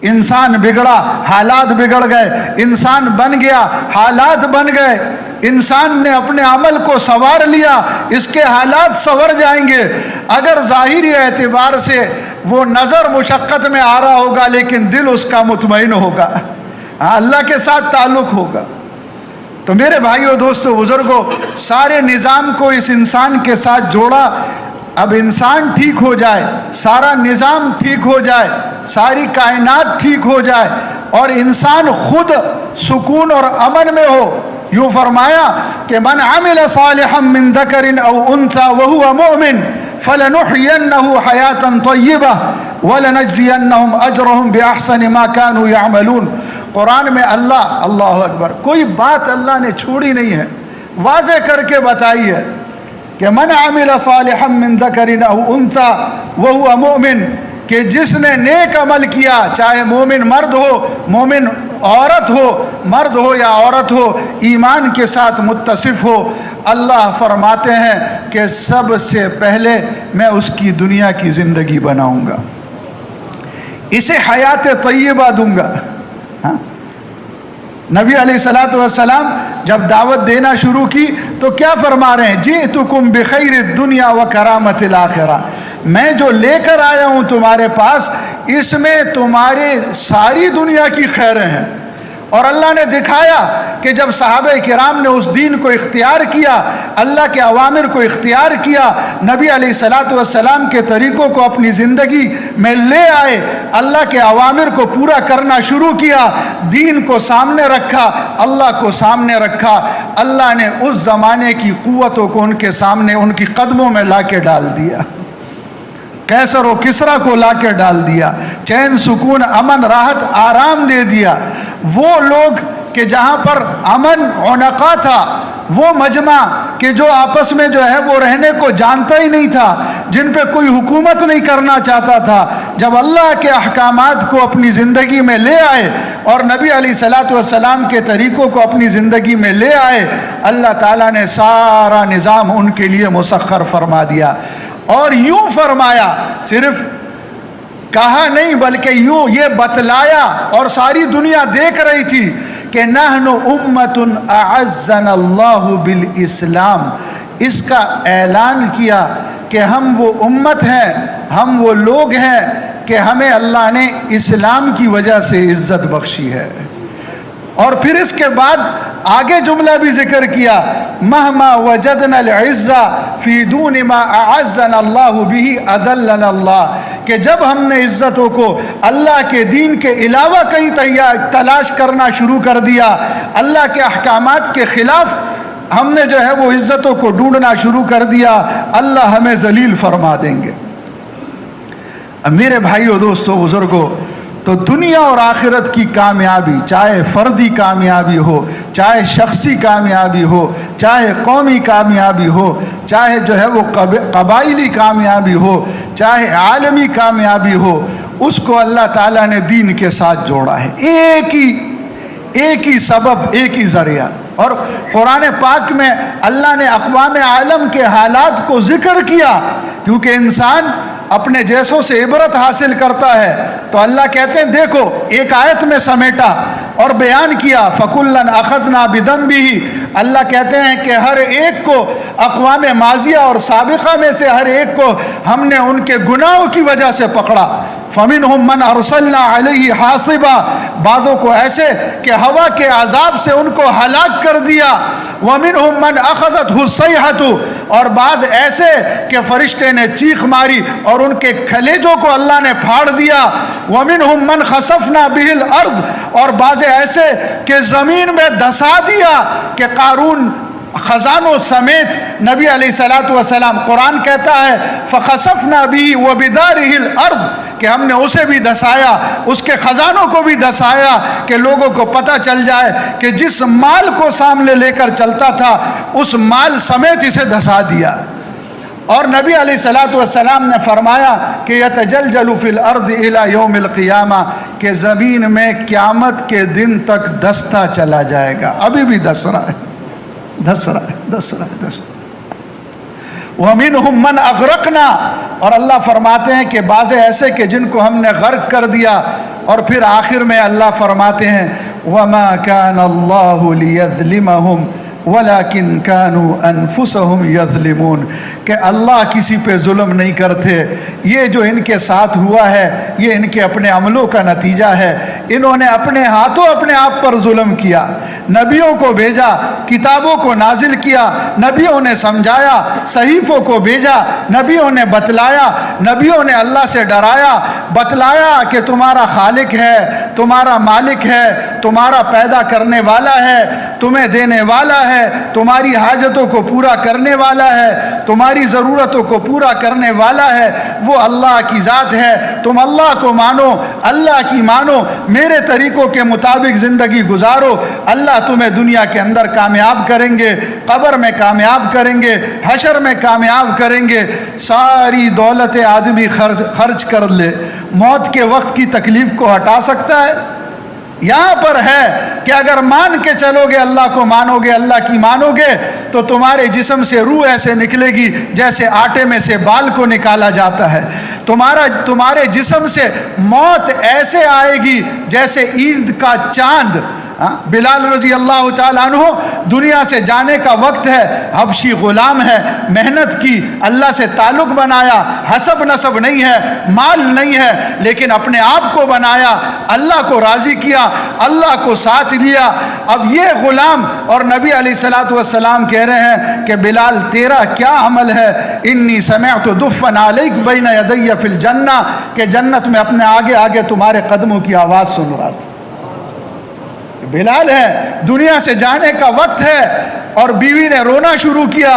انسان بگڑا، حالات بگڑ گئے، انسان بن گیا، حالات بن گئے، انسان نے اپنے عمل کو سنوار لیا، اس کے حالات سنور جائیں گے۔ اگر ظاہری اعتبار سے وہ نظر مشقت میں آ رہا ہوگا لیکن دل اس کا مطمئن ہوگا، اللہ کے ساتھ تعلق ہوگا۔ تو میرے بھائیو، دوستو، بزرگوں، سارے نظام کو اس انسان کے ساتھ جوڑا۔ اب انسان ٹھیک ہو جائے، سارا نظام ٹھیک ہو جائے، ساری کائنات ٹھیک ہو جائے اور انسان خود سکون اور امن میں ہو۔ یوں فرمایا کہ من عمل صالحا من ذکر او انثى وهو مؤمن فلنحيينه حیاتا طیبہ ولنجزینہم اجرہم باحسن ما كانوا يعملون۔ قرآن میں اللہ اکبر، کوئی بات اللہ نے چھوڑی نہیں ہے، واضح کر کے بتائی ہے کہ من عمل صالحا من ذکر او انثى وهو مؤمن، کہ جس نے نیک عمل کیا، چاہے مومن مرد ہو، مومن عورت ہو، مرد ہو یا عورت ہو، ایمان کے ساتھ متصف ہو، اللہ فرماتے ہیں کہ سب سے پہلے میں اس کی دنیا کی زندگی بناؤں گا، اسے حیات طیبہ دوں گا۔ نبی علیہ السلام جب دعوت دینا شروع کی تو کیا فرما رہے ہیں؟ جئتکم بخیر الدنیا وکرامت الآخرہ، میں جو لے کر آیا ہوں تمہارے پاس، اس میں تمہاری ساری دنیا کی خیریں ہیں۔ اور اللہ نے دکھایا کہ جب صحابہ کرام نے اس دین کو اختیار کیا، اللہ کے اوامر کو اختیار کیا، نبی علیہ السلام کے طریقوں کو اپنی زندگی میں لے آئے، اللہ کے اوامر کو پورا کرنا شروع کیا، دین کو سامنے رکھا، اللہ کو سامنے رکھا، اللہ نے اس زمانے کی قوتوں کو ان کے سامنے، ان کی قدموں میں لا کے ڈال دیا، کیسر و کسرا کو لا کے ڈال دیا، چین سکون امن راحت آرام دے دیا۔ وہ لوگ کہ جہاں پر امن عنقا تھا، وہ مجمع کہ جو آپس میں جو ہے وہ رہنے کو جانتا ہی نہیں تھا، جن پہ کوئی حکومت نہیں کرنا چاہتا تھا، جب اللہ کے احکامات کو اپنی زندگی میں لے آئے اور نبی علیہ السلام کے طریقوں کو اپنی زندگی میں لے آئے، اللہ تعالیٰ نے سارا نظام ان کے لیے مسخر فرما دیا۔ اور یوں فرمایا، صرف کہا نہیں بلکہ یوں یہ بتلایا، اور ساری دنیا دیکھ رہی تھی کہ نحن امت اعزنا اللہ بالاسلام، اس کا اعلان کیا کہ ہم وہ امت ہیں، ہم وہ لوگ ہیں کہ ہمیں اللہ نے اسلام کی وجہ سے عزت بخشی ہے۔ اور پھر اس کے بعد آگے جملہ بھی ذکر کیا، مہما وجدنا العزہ فی دون ما اعزنا اللہ بہ اذلنا اللہ، کہ جب ہم نے عزتوں کو اللہ کے دین کے علاوہ کہیں تلاش کرنا شروع کر دیا، اللہ کے احکامات کے خلاف ہم نے جو ہے وہ عزتوں کو ڈھونڈنا شروع کر دیا، اللہ ہمیں ذلیل فرما دیں گے۔ اب میرے بھائیو، دوستو، بزرگوں، تو دنیا اور آخرت کی کامیابی، چاہے فردی کامیابی ہو، چاہے شخصی کامیابی ہو، چاہے قومی کامیابی ہو، چاہے جو ہے وہ قبائلی کامیابی ہو، چاہے عالمی کامیابی ہو، اس کو اللہ تعالیٰ نے دین کے ساتھ جوڑا ہے، ایک ہی سبب، ایک ہی ذریعہ۔ اور قرآن پاک میں اللہ نے اقوام عالم کے حالات کو ذکر کیا، کیونکہ انسان اپنے جیسوں سے عبرت حاصل کرتا ہے، تو اللہ کہتے ہیں دیکھو، ایک آیت میں سمیٹا اور بیان کیا، فَكُلًّا أَخَذْنَا بِذَنبِهِ، اللہ کہتے ہیں کہ ہر ایک کو، اقوام ماضیہ اور سابقہ میں سے ہر ایک کو ہم نے ان کے گناہوں کی وجہ سے پکڑا۔ فَمِنْهُمْ مَنْ أَرْسَلْنَا عَلَيْهِ حَاصِبًا، بعضوں کو ایسے کہ ہوا کے عذاب سے ان کو ہلاک کر دیا، وَمِنْهُمْ مَنْ أَخَذَتْهُ الصَّيْحَةُ، اور بعض ایسے کہ فرشتے نے چیخ ماری اور ان کے کلیجوں کو اللہ نے پھاڑ دیا، وَمِنْهُمْ مَنْ خَسَفْنَا بِهِ الْأَرْضِ، اور بعض ایسے کہ زمین میں دھسا دیا، کہ قارون خزانوں سمیت، نبی علیہ السلام، قرآن کہتا ہے فَخَسَفْنَا بِهِ وَبِدَارِهِ الْأَرْضِ، کہ ہم نے اسے بھی دھسایا، اس کے خزانوں کو بھی دھسایا، کہ لوگوں کو پتہ چل جائے کہ جس مال کو سامنے لے کر چلتا تھا اس مال سمیت اسے دھسا دیا۔ اور نبی علیہ السلام نے فرمایا کہ یتجلجل فی الارض الی یوم القیامہ، کہ زمین میں قیامت کے دن تک دھستا چلا جائے گا، ابھی بھی دھس رہا ہے، دھس رہا ہے، دھس رہا ہے، دھس رہا ہے۔ وَمِنْهُمْ مَنْ أَغْرَقْنَا، اور اللہ فرماتے ہیں کہ بعض ایسے کہ جن کو ہم نے غرق کر دیا، اور پھر آخر میں اللہ فرماتے ہیں وَمَا كَانَ اللَّهُ لِيَظْلِمَهُمْ وَلَكِنْ كَانُوا أَنفُسَهُمْ يَظْلِمُونَ کہ اللہ کسی پہ ظلم نہیں کرتے، یہ جو ان کے ساتھ ہوا ہے یہ ان کے اپنے عملوں کا نتیجہ ہے، انہوں نے اپنے ہاتھوں اپنے آپ پر ظلم کیا، نبیوں کو بھیجا، کتابوں کو نازل کیا، نبیوں نے سمجھایا، صحیفوں کو بھیجا، نبیوں نے بتلایا، نبیوں نے اللہ سے ڈرایا، بتلایا کہ تمہارا خالق ہے، تمہارا مالک ہے، تمہارا پیدا کرنے والا ہے، تمہیں دینے والا ہے، تمہاری حاجتوں کو پورا کرنے والا ہے، تمہاری ضرورتوں کو پورا کرنے والا ہے، وہ اللہ کی ذات ہے، تم اللہ کو مانو، اللہ کی مانو، میرے طریقوں کے مطابق زندگی گزارو، اللہ تمہیں دنیا کے اندر کامیاب کریں گے، قبر میں کامیاب کریں گے، حشر میں کامیاب کریں گے۔ ساری دولت آدمی خرچ کر لے، موت کے وقت کی تکلیف کو ہٹا سکتا ہے؟ یہاں پر ہے کہ اگر مان کے چلو گے، اللہ کو مانو گے، اللہ کی مانو گے، تو تمہارے جسم سے روح ایسے نکلے گی جیسے آٹے میں سے بال کو نکالا جاتا ہے، تمہارے جسم سے موت ایسے آئے گی جیسے عید کا چاند۔ بلال رضی اللہ تعالیٰ عنہ دنیا سے جانے کا وقت ہے، حبشی غلام ہے، محنت کی، اللہ سے تعلق بنایا، حسب نسب نہیں ہے، مال نہیں ہے، لیکن اپنے آپ کو بنایا، اللہ کو راضی کیا، اللہ کو ساتھ لیا۔ اب یہ غلام اور نبی علیہ الصلوۃ والسلام کہہ رہے ہیں کہ بلال تیرا کیا عمل ہے؟ انی سمعت دفن علیک بین یدی فی الجنہ، کہ جنت میں اپنے آگے آگے تمہارے قدموں کی آواز سن رہا تھا۔ بلال ہے، دنیا سے جانے کا وقت ہے، اور بیوی نے رونا شروع کیا،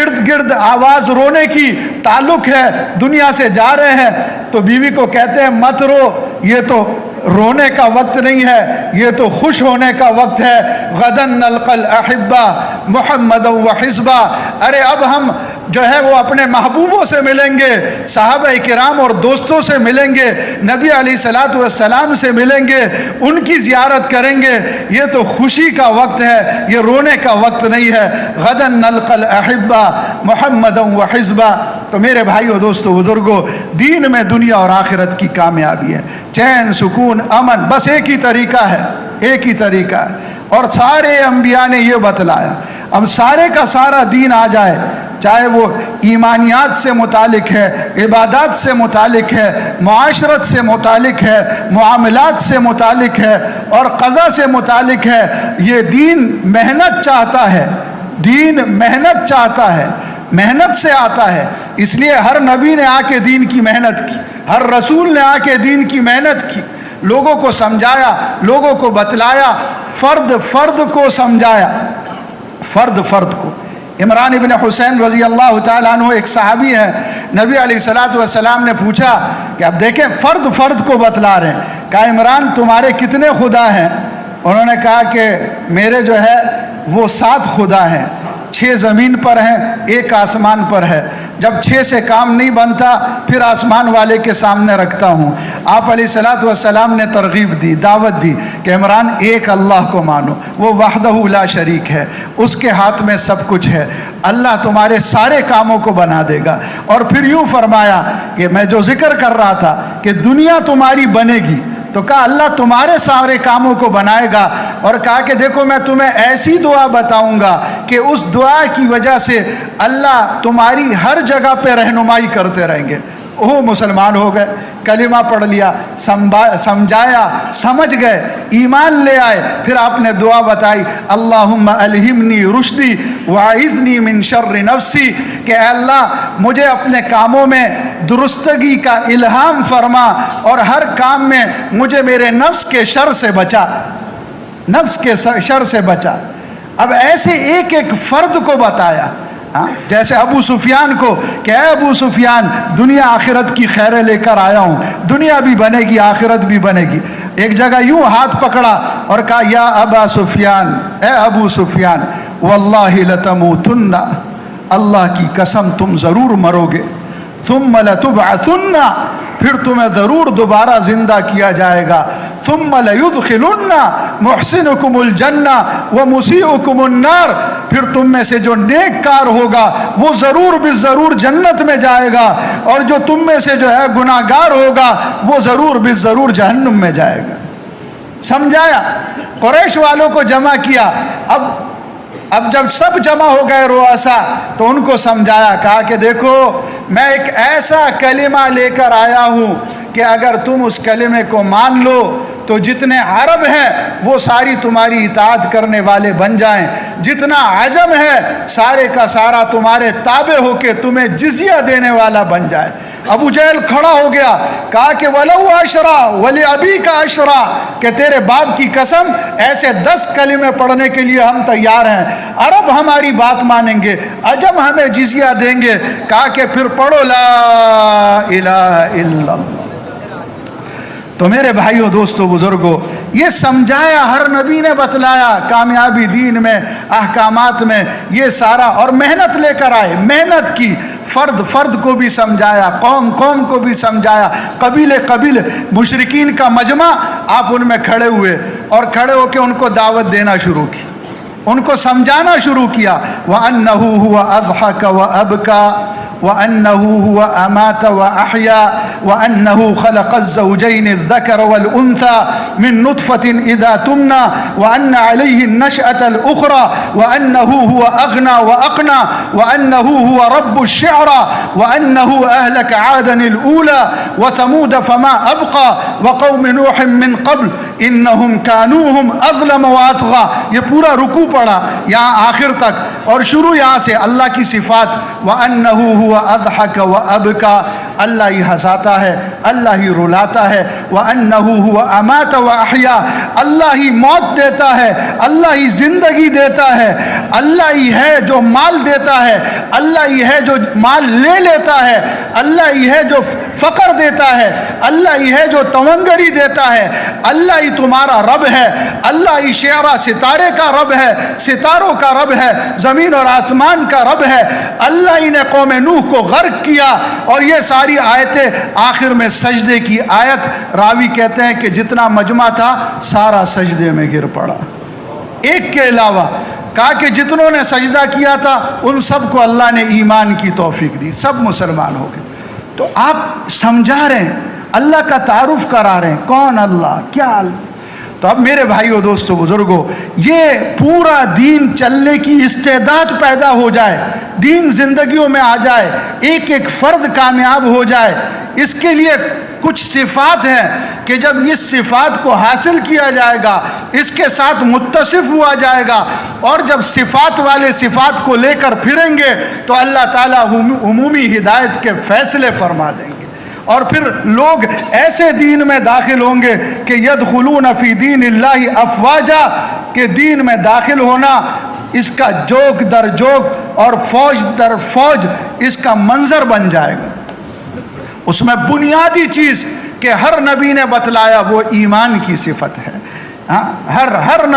ارد گرد آواز رونے کی، تعلق ہے، دنیا سے جا رہے ہیں، تو بیوی کو کہتے ہیں مت رو، یہ تو رونے کا وقت نہیں ہے، یہ تو خوش ہونے کا وقت ہے۔ غدن نلقى الاحبہ محمد و حزبہ، ارے اب ہم جو ہے وہ اپنے محبوبوں سے ملیں گے، صحابہ کرام اور دوستوں سے ملیں گے، نبی علیہ الصلوۃ والسلام سے ملیں گے، ان کی زیارت کریں گے، یہ تو خوشی کا وقت ہے، یہ رونے کا وقت نہیں ہے۔ غدن نلقى الاحبہ محمد و حزبہ۔ تو میرے بھائیو، دوستو، بزرگو، دین میں دنیا اور آخرت کی کامیابی ہے، چین، سکون، امن، بس ایک ہی طریقہ ہے، ایک ہی طریقہ ہے، اور سارے انبیاء نے یہ بتلایا۔ اب سارے کا سارا دین آ جائے، چاہے وہ ایمانیات سے متعلق ہے، عبادات سے متعلق ہے، معاشرت سے متعلق ہے، معاملات سے متعلق ہے، اور قضا سے متعلق ہے، یہ دین محنت چاہتا ہے، دین محنت چاہتا ہے، محنت سے آتا ہے۔ اس لیے ہر نبی نے آ کے دین کی محنت کی، ہر رسول نے آ کے دین کی محنت کی، لوگوں کو سمجھایا، لوگوں کو بتلایا، فرد فرد کو سمجھایا، فرد فرد کو۔ عمران ابن حسین رضی اللہ تعالیٰ عنہ ایک صحابی ہے، نبی علیہ الصلوۃ والسلام نے پوچھا کہ اب دیکھیں فرد فرد کو بتلا رہے ہیں، کہا عمران تمہارے کتنے خدا ہیں؟ انہوں نے کہا کہ میرے جو ہے وہ 7 خدا ہیں، 6 زمین پر ہیں، 1 آسمان پر ہے، جب 6 سے کام نہیں بنتا پھر آسمان والے کے سامنے رکھتا ہوں۔ آپ علیہ الصلوۃ والسلام نے ترغیب دی، دعوت دی کہ عمران ایک اللہ کو مانو، وہ وحدہ لا شریک ہے، اس کے ہاتھ میں سب کچھ ہے، اللہ تمہارے سارے کاموں کو بنا دے گا۔ اور پھر یوں فرمایا کہ میں جو ذکر کر رہا تھا کہ دنیا تمہاری بنے گی، تو کہا اللہ تمہارے سارے کاموں کو بنائے گا، اور کہا کہ دیکھو میں تمہیں ایسی دعا بتاؤں گا کہ اس دعا کی وجہ سے اللہ تمہاری ہر جگہ پہ رہنمائی کرتے رہیں گے۔ وہ مسلمان ہو گئے، کلمہ پڑھ لیا، سمجھایا، سمجھ گئے، ایمان لے آئے۔ پھر آپ نے دعا بتائی، اللہم الہمنی رشدی واعذنی من شر نفسی، کہ اے اللہ مجھے اپنے کاموں میں درستگی کا الہام فرما، اور ہر کام میں مجھے میرے نفس کے شر سے بچا، نفس کے شر سے بچا۔ اب ایسے ایک ایک فرد کو بتایا، جیسے ابو سفیان کو کہ اے ابو سفیان دنیا آخرت کی خیریں لے کر آیا ہوں، دنیا بھی بنے گی آخرت بھی بنے گی۔ ایک جگہ یوں ہاتھ پکڑا اور کہا یا ابا سفیان، اے ابو سفیان واللہ لتموتن، اللہ کی قسم تم ضرور مرو گے، ثم لتبعثن، پھر تمہیں ضرور دوبارہ زندہ کیا جائے گا. ثم لیدخلن محسنکم الجنہ ومسیئکم النار. پھر تم میں سے جو نیک کار ہوگا وہ ضرور بالضرور جنت میں جائے گا، اور جو تم میں سے جو ہے گناہ گار ہوگا وہ ضرور بالضرور جہنم میں جائے گا. سمجھایا؟ قریش والوں کو جمع کیا. اب جب سب جمع ہو گئے رؤسا تو ان کو سمجھایا، کہا کہ دیکھو میں ایک ایسا کلمہ لے کر آیا ہوں کہ اگر تم اس کلمے کو مان لو تو جتنے عرب ہیں وہ ساری تمہاری اطاعت کرنے والے بن جائیں، جتنا عجم ہے سارے کا سارا تمہارے تابع ہو کے تمہیں جزیہ دینے والا بن جائے. ابو جہل کھڑا ہو گیا، کہا کہ وَلَوْ عَشْرًا وَلِأَبِيكَ عَشْرًا، کہ تیرے باپ کی قسم ایسے 10 کلمے پڑھنے کے لیے ہم تیار ہیں. عرب ہماری بات مانیں گے، عجم ہمیں جزیہ دیں گے. کہا کہ پھر پڑھو لا الہ الا اللہ. تو میرے بھائیوں، دوستو، بزرگوں، یہ سمجھایا، ہر نبی نے بتلایا کامیابی دین میں، احکامات میں، یہ سارا. اور محنت لے کر آئے، محنت کی، فرد کو بھی سمجھایا، قوم کو بھی سمجھایا، قبیلے مشرکین کا مجمع آپ ان میں کھڑے ہوئے اور کھڑے ہو کے ان کو دعوت دینا شروع کی، ان کو سمجھانا شروع کیا. وَأَنَّهُ هُوَ أَضْحَكَ وَأَبْكَى وَأَنَّهُ هُوَ أَمَاتَ وَأَحْيَا وَأَنَّهُ خَلَقَ الزَّوْجَيْنِ الذَّكَرَ وَالْأُنثَى مِن نُطْفَةٍ إِذَا تُمْنَى وَأَنَّ عَلَيْهِ النَّشْأَةَ الْأُخْرَى وَأَنَّهُ هُوَ أَغْنَى وَأَقْنَى وَأَنَّهُ هُوَ رَبُّ الشِّعْرَى وَأَنَّهُ أَهْلَكَ عَادًا الْأُولَى وَثَمُودَ فَمَا أَبْقَى وَقَوْمَ نُوحٍ مِّن قَبْلُ إِنَّهُمْ كَانُوا هُمْ أَظْلَمَ وَأَطْغَى. یہ پورا رکوع پڑھا یہاں آخر تک، اور شروع یہاں سے اللہ کی صفات. وَأَنَّهُ هُوَ أَضْحَكَ وَأَبْكَى، اللہ ہی ہنساتا ہے، اللہ ہی رلاتا ہے. وَأَنَّهُ هُوَ أَمَاتَ وَأَحْيَا، اللہ ہی موت دیتا ہے، اللہ ہی زندگی دیتا ہے، اللہ ہی ہے جو مال دیتا ہے، اللہ ہی ہے جو مال لے لیتا ہے، اللہ ہی ہے جو فقر دیتا ہے، اللہ ہی ہے جو تونگری دیتا ہے، اللہ ہی تمہارا رب ہے، اللہ ہی شعرا ستارے کا رب ہے، ستاروں کا رب ہے، زمین اور آسمان کا رب ہے. اللہ ہی نے قوم نوح کو غرق کیا. اور یہ ساری آیتیں آخر میں سجدے کی آیت، راوی کہتے ہیں کہ جتنا مجمع تھا سارا سجدے میں گر پڑا ایک کے علاوہ. کہا کہ جتنوں نے سجدہ کیا تھا ان سب کو اللہ نے ایمان کی توفیق دی، سب مسلمان ہو گئے. تو آپ سمجھا رہے ہیں، اللہ کا تعارف کرا رہے ہیں، کون اللہ، کیا اللہ. تو اب میرے بھائیو، دوستو، بزرگوں، یہ پورا دین چلنے کی استعداد پیدا ہو جائے، دین زندگیوں میں آ جائے، ایک ایک فرد کامیاب ہو جائے. اس کے لیے کچھ صفات ہیں کہ جب اس صفات کو حاصل کیا جائے گا، اس کے ساتھ متصف ہوا جائے گا، اور جب صفات والے صفات کو لے کر پھریں گے تو اللہ تعالیٰ عمومی ہدایت کے فیصلے فرما دیں گے. اور پھر لوگ ایسے دین میں داخل ہوں گے کہ یدخلون فی دین اللہ افواجا، کہ دین میں داخل ہونا اس کا جوک در جوک اور فوج در فوج اس کا منظر بن جائے گا. اس میں بنیادی چیز کہ ہر نبی نے بتلایا وہ ایمان کی صفت ہے. ہر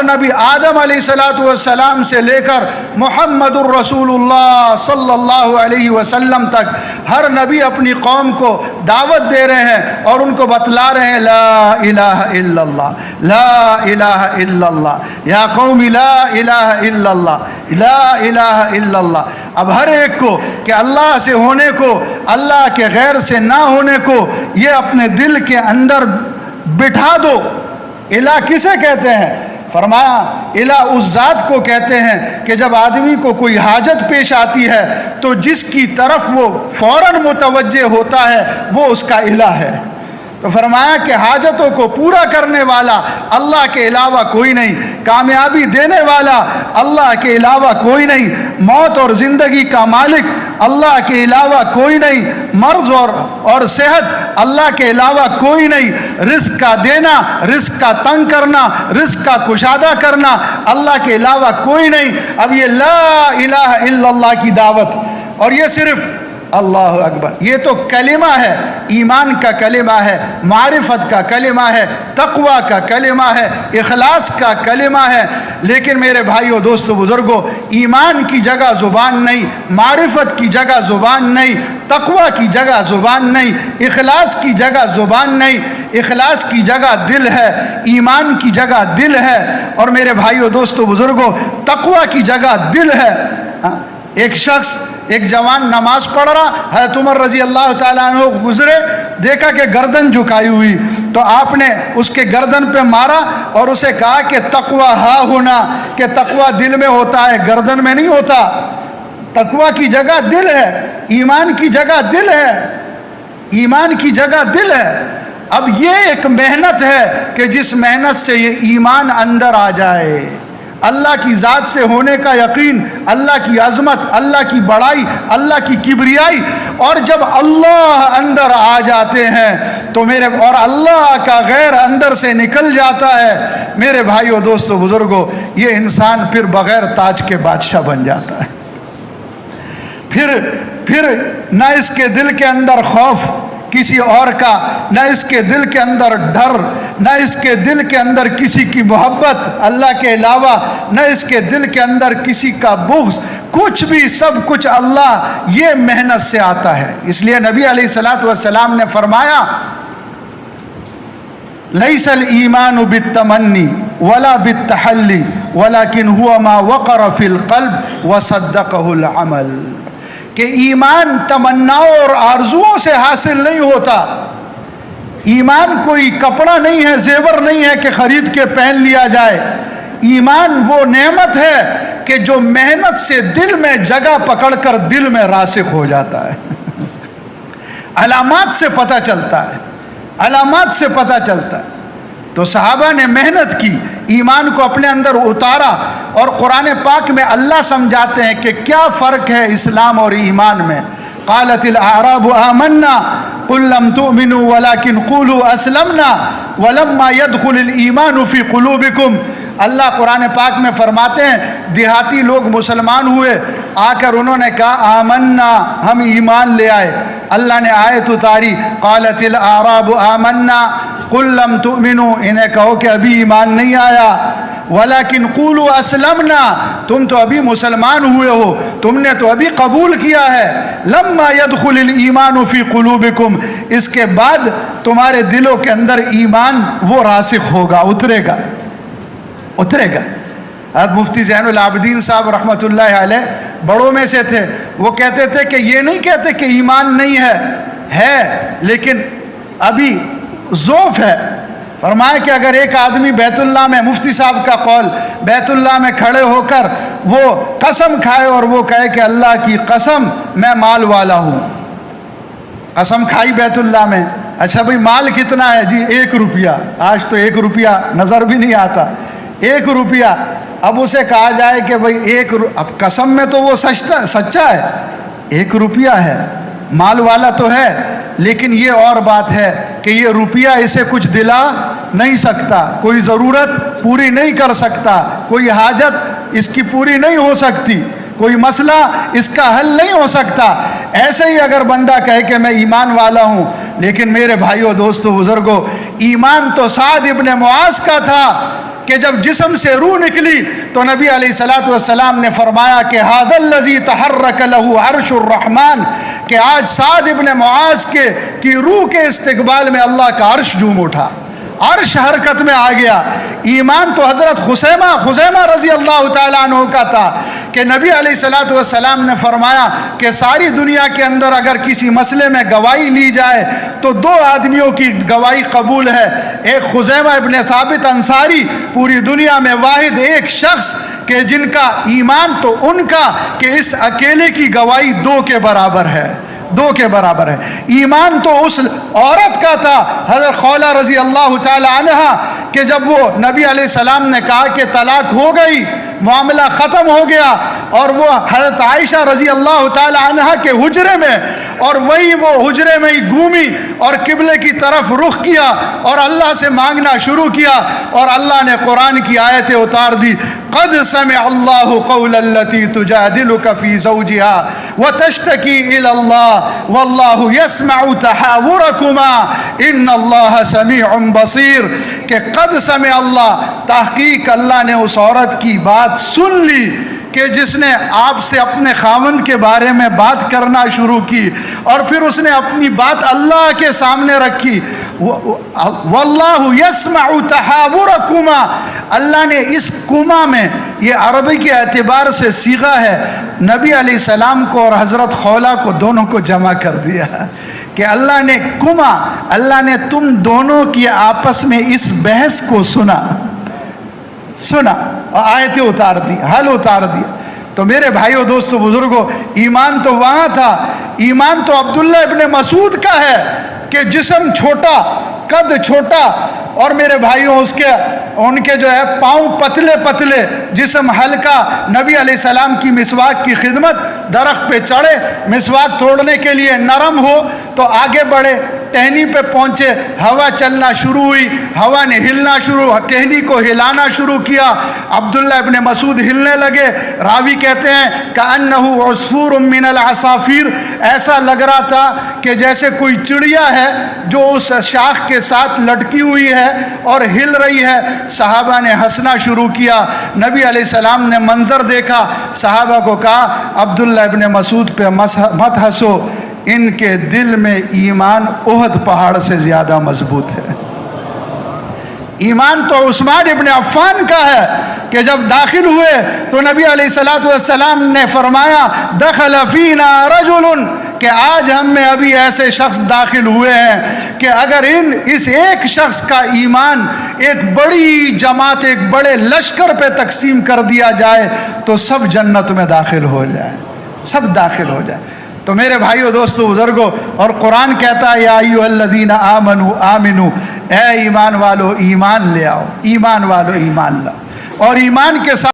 نبی آدم علیہ السلام سے لے کر محمد الرسول اللہ صلی اللہ علیہ وسلم تک ہر نبی اپنی قوم کو دعوت دے رہے ہیں اور ان کو بتلا رہے ہیں لا الہ الا اللہ، لا الہ الا اللہ، یا قوم لا الہ الا اللہ، لا الہ الا اللہ. اب ہر ایک کو کہ اللہ سے ہونے کو، اللہ کے غیر سے نہ ہونے کو یہ اپنے دل کے اندر بٹھا دو. الہ کسے کہتے ہیں؟ فرمایا الہ اس ذات کو کہتے ہیں کہ جب آدمی کو کوئی حاجت پیش آتی ہے تو جس کی طرف وہ فوراً متوجہ ہوتا ہے وہ اس کا الہ ہے. تو فرمایا کہ حاجتوں کو پورا کرنے والا اللہ کے علاوہ کوئی نہیں، کامیابی دینے والا اللہ کے علاوہ کوئی نہیں، موت اور زندگی کا مالک اللہ کے علاوہ کوئی نہیں، مرض اور صحت اللہ کے علاوہ کوئی نہیں، رزق کا دینا، رزق کا تنگ کرنا، رزق کا کشادہ کرنا اللہ کے علاوہ کوئی نہیں. اب یہ لا الہ الا اللہ کی دعوت، اور یہ صرف اللہ اکبر. یہ تو کلمہ ہے، ایمان کا کلمہ ہے، معرفت کا کلمہ ہے، تقوی کا کلمہ ہے، اخلاص کا کلمہ ہے. لیکن میرے بھائیو دوستو بزرگو، ایمان کی جگہ زبان نہیں، معرفت کی جگہ زبان نہیں، تقوی کی جگہ زبان نہیں، اخلاص کی جگہ زبان نہیں. اخلاص کی جگہ دل ہے، ایمان کی جگہ دل ہے، اور میرے بھائیو دوستو بزرگو تقوی کی جگہ دل ہے. ایک شخص، ایک جوان نماز پڑھ رہا، حضرت عمر رضی اللہ تعالیٰ عنہ گزرے، دیکھا کہ گردن جھکائی ہوئی، تو آپ نے اس کے گردن پہ مارا اور اسے کہا کہ تقوی ہاں ہونا، کہ تقوی دل میں ہوتا ہے، گردن میں نہیں ہوتا. تقوی کی جگہ دل ہے، ایمان کی جگہ دل ہے، ایمان کی جگہ دل ہے. اب یہ ایک محنت ہے کہ جس محنت سے یہ ایمان اندر آ جائے، اللہ کی ذات سے ہونے کا یقین، اللہ کی عظمت، اللہ کی بڑائی، اللہ کی کبریائی. اور جب اللہ اندر آ جاتے ہیں تو اور اللہ کا غیر اندر سے نکل جاتا ہے، میرے بھائیو دوستو بزرگو، یہ انسان پھر بغیر تاج کے بادشاہ بن جاتا ہے. پھر نہ اس کے دل کے اندر خوف کسی اور کا، نہ اس کے دل کے اندر ڈر، نہ اس کے دل کے اندر کسی کی محبت اللہ کے علاوہ، نہ اس کے دل کے اندر کسی کا بغض، کچھ بھی، سب کچھ اللہ. یہ محنت سے آتا ہے. اس لیے نبی علیہ الصلوۃ والسلام نے فرمایا لیس الایمان بالتمنی ولا بالتحلی ولکن هو ما وقر فی القلب وصدقہ العمل. کہ ایمان تمناؤں اور آرزوؤں سے حاصل نہیں ہوتا. ایمان کوئی کپڑا نہیں ہے، زیور نہیں ہے کہ خرید کے پہن لیا جائے. ایمان وہ نعمت ہے کہ جو محنت سے دل میں جگہ پکڑ کر دل میں راسخ ہو جاتا ہے. علامات سے پتہ چلتا ہے، علامات سے پتہ چلتا ہے. تو صحابہ نے محنت کی، ایمان کو اپنے اندر اتارا، اور قرآن پاک میں اللہ سمجھاتے ہیں کہ کیا فرق ہے اسلام اور ایمان میں. قالت الاعراب آمنا قل لم تؤمنوا ولكن قولوا اسلمنا ولما يدخل الايمان في قلوبكم. اللہ قرآن پاک میں فرماتے ہیں دیہاتی لوگ مسلمان ہوئے، آ کر انہوں نے کہا آمنا، ہم ایمان لے آئے. اللہ نے آیت اتاری قالت الاعراب آمنا قل لم تؤمنوا، انہیں کہو کہ ابھی ایمان نہیں آیا، ولیکن قولوا اسلمنا، تم تو ابھی مسلمان ہوئے ہو، تم نے تو ابھی قبول کیا ہے. لما يدخل الایمان فی قلوبکم، اس کے بعد تمہارے دلوں کے اندر ایمان وہ راسخ ہوگا، اترے گا. حضرت مفتی زین العابدین صاحب رحمۃ اللہ علیہ بڑوں میں سے تھے. وہ کہتے تھے کہ یہ نہیں کہتے کہ ایمان نہیں ہے لیکن ابھی ضعف ہے. فرمایا کہ اگر ایک آدمی بیت اللہ میں، مفتی صاحب کا قول، بیت اللہ میں کھڑے ہو کر وہ قسم کھائے اور وہ کہے کہ اللہ کی قسم میں مال والا ہوں، قسم کھائی بیت اللہ میں. اچھا بھئی مال کتنا ہے؟ جی 1 روپیہ. آج تو 1 روپیہ نظر بھی نہیں آتا، 1 روپیہ. اب اسے کہا جائے کہ بھئی اب قسم میں تو وہ سچا ہے، 1 روپیہ ہے، مال والا تو ہے، لیکن یہ اور بات ہے کہ یہ روپیہ اسے کچھ دلا نہیں سکتا، کوئی ضرورت پوری نہیں کر سکتا، کوئی حاجت اس کی پوری نہیں ہو سکتی، کوئی مسئلہ اس کا حل نہیں ہو سکتا. ایسے ہی اگر بندہ کہے کہ میں ایمان والا ہوں، لیکن میرے بھائیو دوستو بزرگو، ایمان تو سعد ابن معاذ کا تھا کہ جب جسم سے روح نکلی تو نبی علیہ الصلوۃ والسلام نے فرمایا کہ ھذا الذی تحرک له عرش الرحمن، کہ آج سعد ابن معاذ کی روح کے استقبال میں اللہ کا عرش جھوم اٹھا، عرش حرکت میں آ گیا. ایمان تو حضرت خزیمہ رضی اللہ تعالیٰ عنہ کا تھا کہ نبی علیہ الصلوۃ والسلام نے فرمایا کہ ساری دنیا کے اندر اگر کسی مسئلے میں گواہی لی جائے تو 2 آدمیوں کی گواہی قبول ہے. ایک خزیمہ ابن ثابت انصاری، پوری دنیا میں واحد ایک شخص کہ جن کا ایمان تو ان کا کہ اس اکیلے کی گواہی 2 کے برابر ہے، 2 کے برابر ہے. ایمان تو اس عورت کا تھا حضرت خولہ رضی اللہ تعالی عنہ کہ جب وہ نبی علیہ السلام نے کہا کہ طلاق ہو گئی، معاملہ ختم ہو گیا، اور وہ حضرت عائشہ رضی اللہ تعالی عنہ کے حجرے میں، اور وہی وہ حجرے میں ہی گھومی اور قبلے کی طرف رخ کیا اور اللہ سے مانگنا شروع کیا، اور اللہ نے قرآن کی آیتیں اتار دی. قد سمع اللہ قول التي تجادلك في زوجها وتشتكي إلى الله والله يسمع تحاوركما إن الله سميع بصير کہ قد سمع اللہ، تحقیق اللہ نے اس عورت کی بات سن لی کہ جس نے آپ سے اپنے خاوند کے بارے میں بات کرنا شروع کی اور پھر اس نے اپنی بات اللہ کے سامنے رکھی. واللہ یسمع تحاورکما، اللہ نے اس کما میں، یہ عربی کے اعتبار سے صیغہ ہے، نبی علیہ السلام کو اور حضرت خولہ کو دونوں کو جمع کر دیا کہ اللہ نے کما، اللہ نے تم دونوں کی آپس میں اس بحث کو سنا اور آیتیں اتار دی، حل اتار دیا. تو میرے بھائیوں دوستو بزرگوں، ایمان تو وہاں تھا، ایمان تو عبداللہ ابن مسعود کا ہے کہ جسم چھوٹا، قد چھوٹا، اور میرے بھائیوں ان کے جو ہے پاؤں پتلے پتلے، جسم ہلکا، نبی علیہ السلام کی مسواک کی خدمت، درخت پہ چڑھے، مسواک توڑنے کے لیے نرم ہو تو آگے بڑھے، ٹہنی پہ پہنچے، ہوا چلنا شروع ہوئی، ہوا نے ہلنا شروع، ٹہنی کو ہلانا شروع کیا، عبداللہ ابن مسعود ہلنے لگے. راوی کہتے ہیں کأنہ عصفور من العصافیر، ایسا لگ رہا تھا کہ جیسے کوئی چڑیا ہے جو اس شاخ کے ساتھ لٹکی ہوئی ہے اور ہل رہی ہے. صحابہ نے ہنسنا شروع کیا. نبی علیہ السلام نے منظر دیکھا، صحابہ کو کہا عبداللہ ابن مسعود پہ مت ہنسو، ان کے دل میں ایمان احد پہاڑ سے زیادہ مضبوط ہے. ایمان تو عثمان ابن عفان کا ہے کہ جب داخل ہوئے تو نبی علیہ السلام نے فرمایا دخل فینا رجل، کہ آج ہم میں ابھی ایسے شخص داخل ہوئے ہیں کہ اگر اس ایک شخص کا ایمان ایک بڑی جماعت، ایک بڑے لشکر پہ تقسیم کر دیا جائے تو سب جنت میں داخل ہو جائے، سب داخل ہو جائے. تو میرے بھائیو دوستو بزرگو، اور قرآن کہتا ہے یا ایھا الذین آمنوا آمنو، اے ایمان والو ایمان لے آؤ، ایمان والو ایمان لاؤ، اور ایمان کے ساتھ